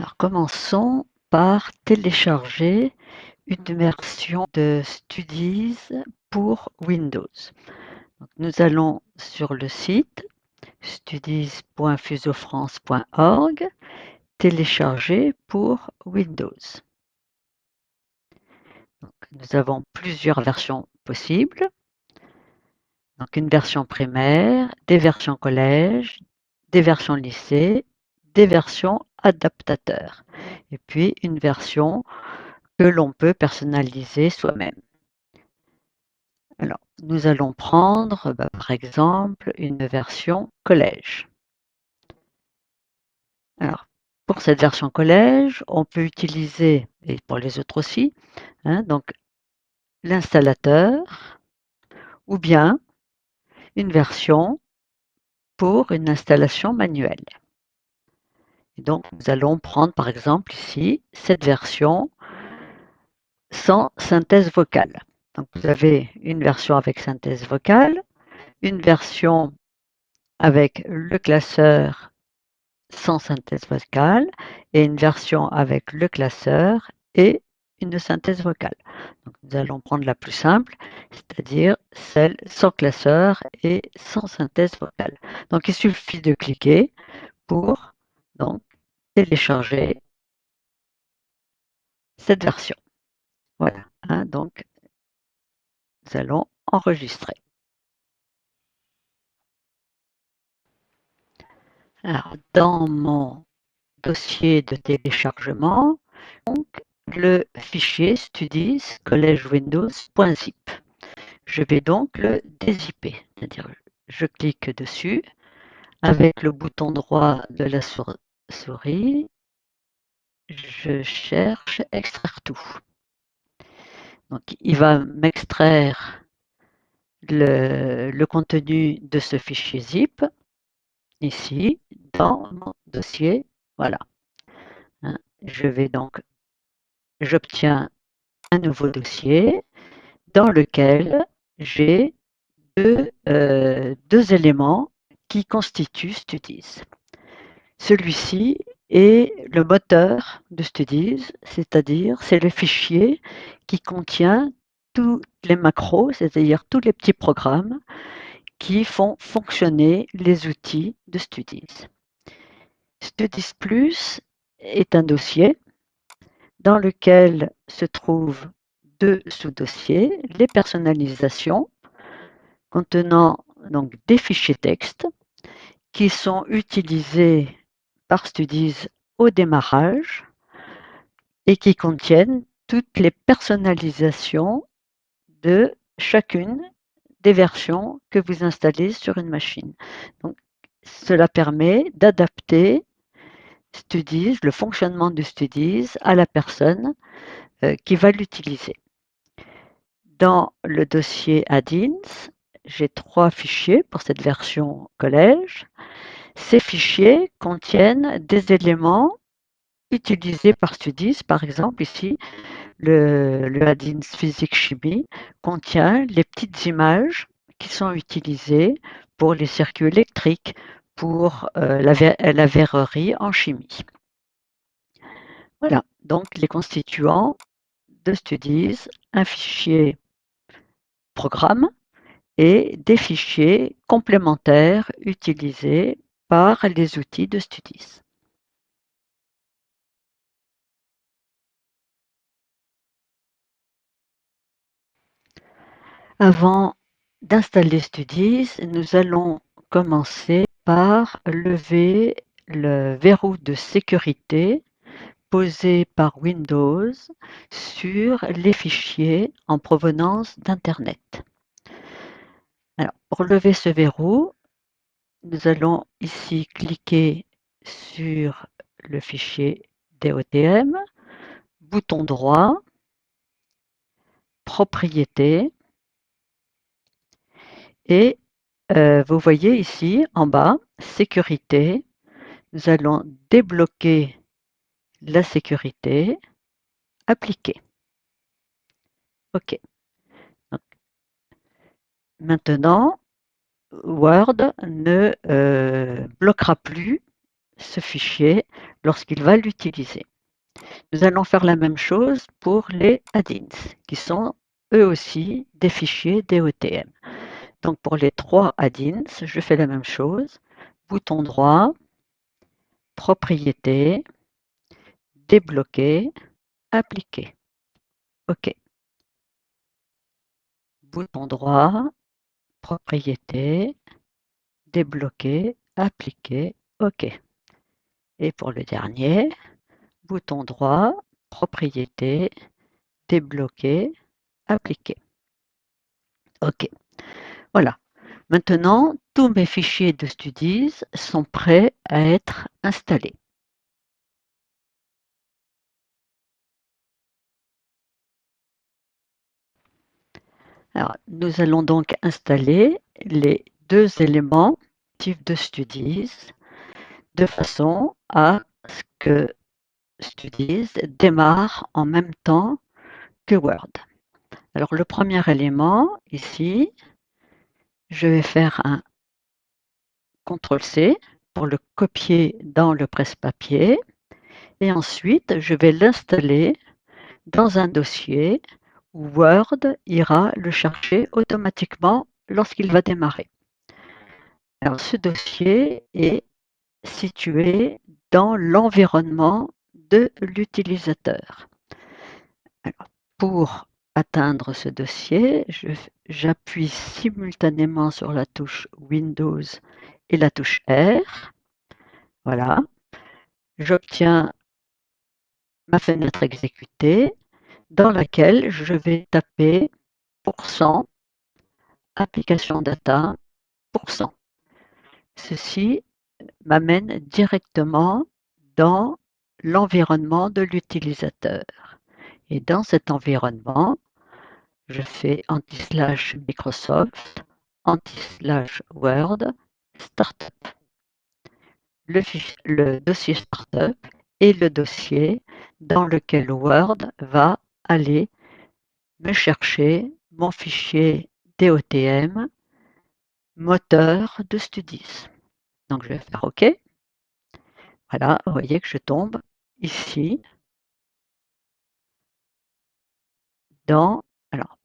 Alors commençons par télécharger une version de Studies pour Windows. Donc, nous allons sur le site studies.fusofrance.org, télécharger pour Windows. Donc, nous avons plusieurs versions possibles. Donc, une version primaire, des versions collège, des versions lycée, des versions adaptateurs, et puis une version que l'on peut personnaliser soi-même. Alors, nous allons prendre, par exemple, une version collège. Alors, pour cette version collège, on peut utiliser, et pour les autres aussi, donc l'installateur ou bien une version pour une installation manuelle. Et donc, nous allons prendre, par exemple, ici, cette version sans synthèse vocale. Donc, vous avez une version avec synthèse vocale, une version avec le classeur sans synthèse vocale et une version avec le classeur et une synthèse vocale. Donc, nous allons prendre la plus simple, c'est-à-dire celle sans classeur et sans synthèse vocale. Donc, il suffit de cliquer pour donc, télécharger cette version. Voilà, donc nous allons enregistrer. Alors, dans mon dossier de téléchargement, donc, le fichier studies college windows.zip. Je vais donc le dézipper, c'est-à-dire je clique dessus avec le bouton droit de la souris, je cherche extraire tout. Donc il va m'extraire le contenu de ce fichier zip ici dans mon dossier. Voilà. Je vais donc, j'obtiens un nouveau dossier dans lequel j'ai deux éléments qui constituent Studies. Celui-ci est le moteur de Studies, c'est-à-dire c'est le fichier qui contient tous les macros, c'est-à-dire tous les petits programmes qui font fonctionner les outils de Studies. Studies Plus est un dossier dans lequel se trouvent deux sous-dossiers, les personnalisations contenant donc des fichiers texte qui sont utilisés par Studies au démarrage et qui contiennent toutes les personnalisations de chacune des versions que vous installez sur une machine. Donc, cela permet d'adapter Studies, le fonctionnement de Studies à la personne qui va l'utiliser. Dans le dossier add-ins, j'ai 3 fichiers pour cette version collège. Ces fichiers contiennent des éléments utilisés par Studies. Par exemple, ici, le add-ins physique chimie contient les petites images qui sont utilisées pour les circuits électriques, pour la verrerie en chimie. Voilà, donc les constituants de Studies, un fichier programme et des fichiers complémentaires utilisés par les outils de Studies. Avant d'installer Studies, nous allons commencer par lever le verrou de sécurité posé par Windows sur les fichiers en provenance d'Internet. Alors, pour lever ce verrou, nous allons ici cliquer sur le fichier DOTM, bouton droit, propriétés, et vous voyez ici en bas, sécurité, nous allons débloquer la sécurité, appliquer. OK. Donc, maintenant, Word ne bloquera plus ce fichier lorsqu'il va l'utiliser. Nous allons faire la même chose pour les add-ins, qui sont eux aussi des fichiers DOTM. Donc pour les 3 add-ins, je fais la même chose. Bouton droit, propriétés, débloquer, appliquer. OK. Bouton droit, propriétés, débloquer, appliquer. OK. Et pour le dernier, bouton droit, propriétés, débloquer, appliquer. OK. Voilà. Maintenant, tous mes fichiers de Studies sont prêts à être installés. Alors, nous allons donc installer les 2 éléments type de Studies de façon à ce que Studies démarre en même temps que Word. Alors, le premier élément, ici, je vais faire un CTRL-C pour le copier dans le presse-papier et ensuite, je vais l'installer dans un dossier où Word ira le chercher automatiquement lorsqu'il va démarrer. Alors, ce dossier est situé dans l'environnement de l'utilisateur. Alors, pour atteindre ce dossier, j'appuie simultanément sur la touche Windows et la touche R. Voilà. J'obtiens ma fenêtre exécutée dans laquelle je vais taper %, application data, %. Ceci m'amène directement dans l'environnement de l'utilisateur. Et dans cet environnement, je fais /Microsoft, /Word, Startup. Le dossier Startup est le dossier dans lequel Word va aller me chercher mon fichier DOTM, moteur de Studies. Donc je vais faire OK. Voilà, vous voyez que je tombe ici dans alors,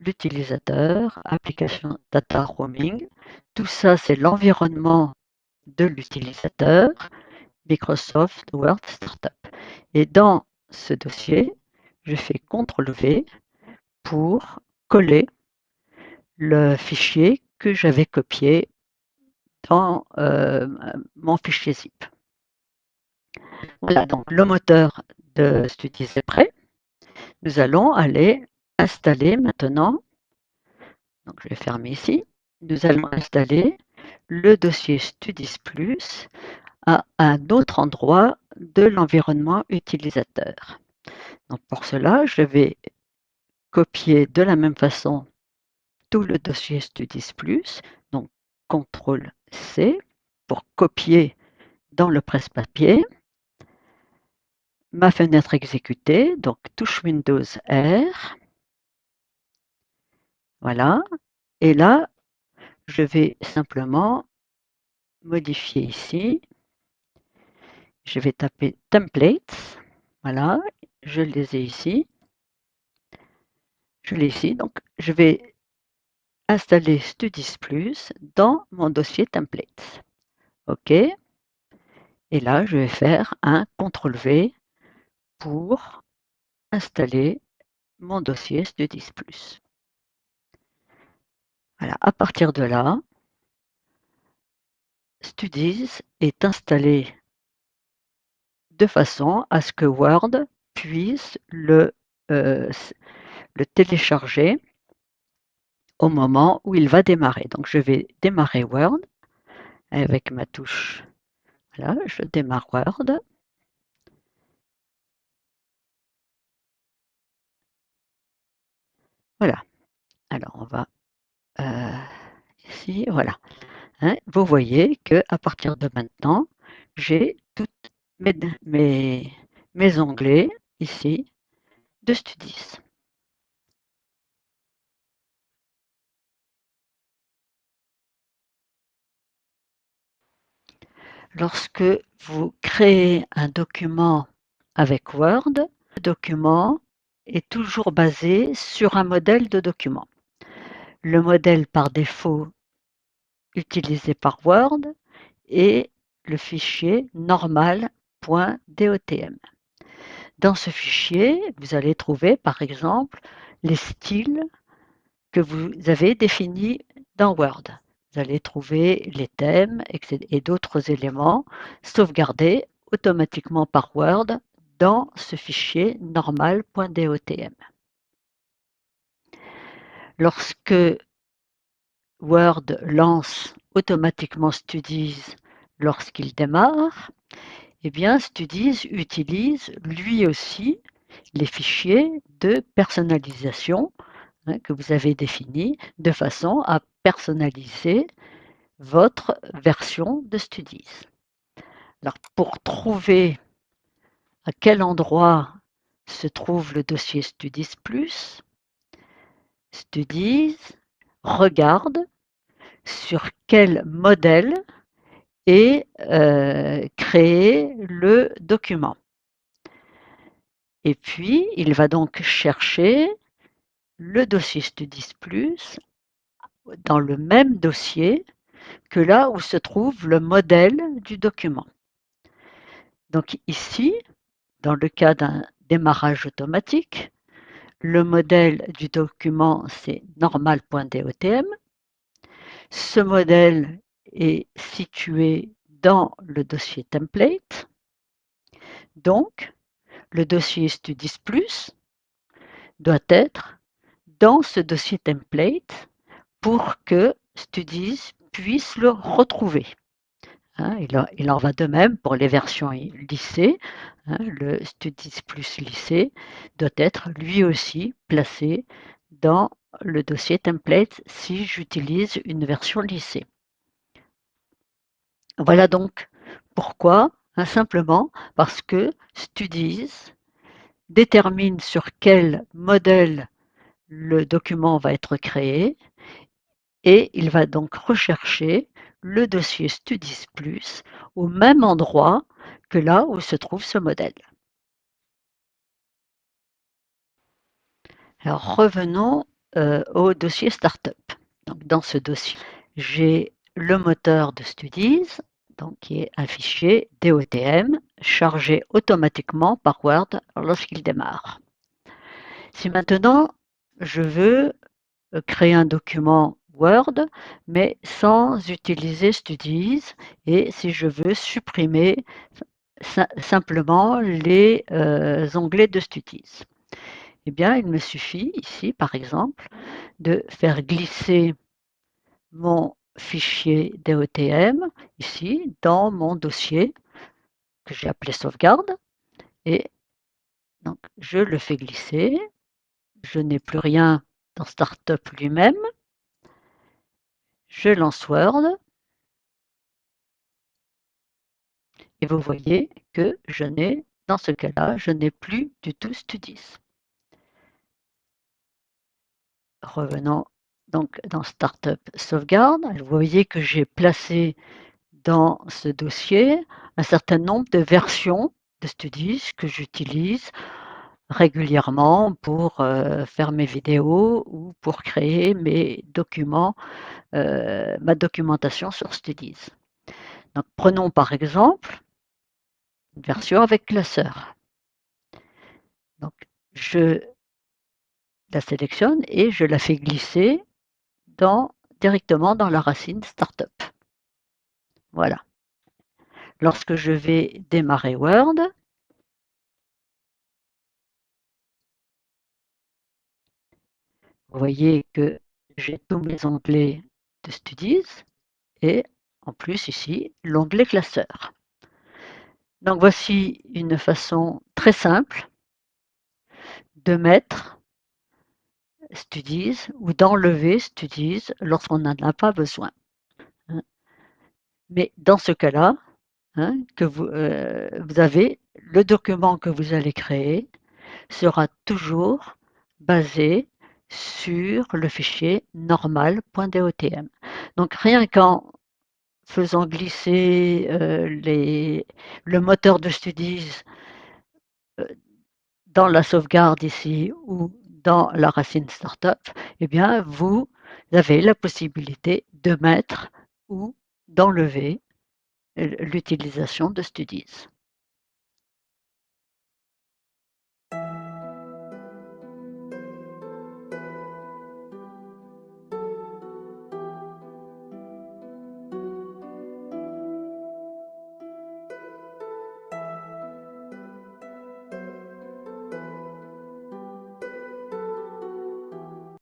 l'utilisateur, application data roaming. Tout ça, c'est l'environnement de l'utilisateur, Microsoft Word Startup. Et dans ce dossier, je fais CTRL-V pour coller le fichier que j'avais copié dans mon fichier zip. Voilà, donc le moteur de Studies est prêt. Nous allons aller installer maintenant, donc je vais fermer ici, nous allons installer le dossier Studies Plus à un autre endroit de l'environnement utilisateur. Donc pour cela, je vais copier de la même façon tout le dossier Studies Plus, donc CTRL-C pour copier dans le presse-papier ma fenêtre exécutée, donc touche Windows R, voilà, et là, je vais simplement modifier ici, je vais taper Templates, voilà, je les ai ici, je l'ai ici, donc je vais installer Studies Plus dans mon dossier Templates. OK. Et là, je vais faire un CTRL-V pour installer mon dossier Studies Plus. Voilà, à partir de là, Studies est installé de façon à ce que Word puisse le télécharger au moment où il va démarrer. Donc je vais démarrer Word avec ma touche. Voilà, je démarre Word. Voilà. Alors on va ici, voilà. Hein, vous voyez que à partir de maintenant, j'ai tous mes, mes, mes onglets ici de Studies. Lorsque vous créez un document avec Word, le document est toujours basé sur un modèle de document. Le modèle par défaut utilisé par Word est le fichier normal.dotm. Dans ce fichier, vous allez trouver par exemple les styles que vous avez définis dans Word. Vous allez trouver les thèmes et d'autres éléments sauvegardés automatiquement par Word dans ce fichier normal.dotm. Lorsque Word lance automatiquement Studies lorsqu'il démarre, eh bien Studies utilise lui aussi les fichiers de personnalisation que vous avez définis de façon à personnaliser votre version de Studies. Alors, pour trouver à quel endroit se trouve le dossier Studies Plus, Studies regarde sur quel modèle est créé le document. Et puis, il va donc chercher le dossier Studies Plus dans le même dossier que là où se trouve le modèle du document. Donc ici, dans le cas d'un démarrage automatique, le modèle du document, c'est normal.dotm. Ce modèle est situé dans le dossier template. Donc, le dossier Studies Plus doit être dans ce dossier template pour que Studies puisse le retrouver. Il en va de même pour les versions lycée. Le Studies Plus lycée doit être lui aussi placé dans le dossier template si j'utilise une version lycée. Voilà donc pourquoi, simplement parce que Studies détermine sur quel modèle le document va être créé et il va donc rechercher le dossier Studies Plus au même endroit que là où se trouve ce modèle. Alors revenons au dossier Startup. Donc, dans ce dossier, j'ai le moteur de Studies, donc, qui est un fichier DOTM chargé automatiquement par Word lorsqu'il démarre. Si maintenant je veux créer un document Word, mais sans utiliser Studies, et si je veux supprimer simplement les onglets de Studies, eh bien, il me suffit ici, par exemple, de faire glisser mon fichier DOTM ici dans mon dossier que j'ai appelé sauvegarde, et donc je le fais glisser. Je n'ai plus rien dans Startup lui-même. Je lance Word et vous voyez que dans ce cas-là, je n'ai plus du tout Studies. Revenons donc dans Startup Sauvegarde. Vous voyez que j'ai placé dans ce dossier un certain nombre de versions de Studies que j'utilise régulièrement pour faire mes vidéos ou pour créer mes documents, ma documentation sur Studies. Donc, prenons par exemple une version avec classeur. Donc, je la sélectionne et je la fais glisser directement dans la racine Startup. Voilà. Lorsque je vais démarrer Word, vous voyez que j'ai tous mes onglets de Studies et en plus ici l'onglet classeur. Donc voici une façon très simple de mettre Studies ou d'enlever Studies lorsqu'on n'en a pas besoin. Mais dans ce cas-là, que vous avez le document que vous allez créer sera toujours basé sur le fichier normal.dotm. Donc rien qu'en faisant glisser le moteur de Studies euh, dans la sauvegarde ici ou dans la racine startup, eh bien, vous avez la possibilité de mettre ou d'enlever l'utilisation de Studies.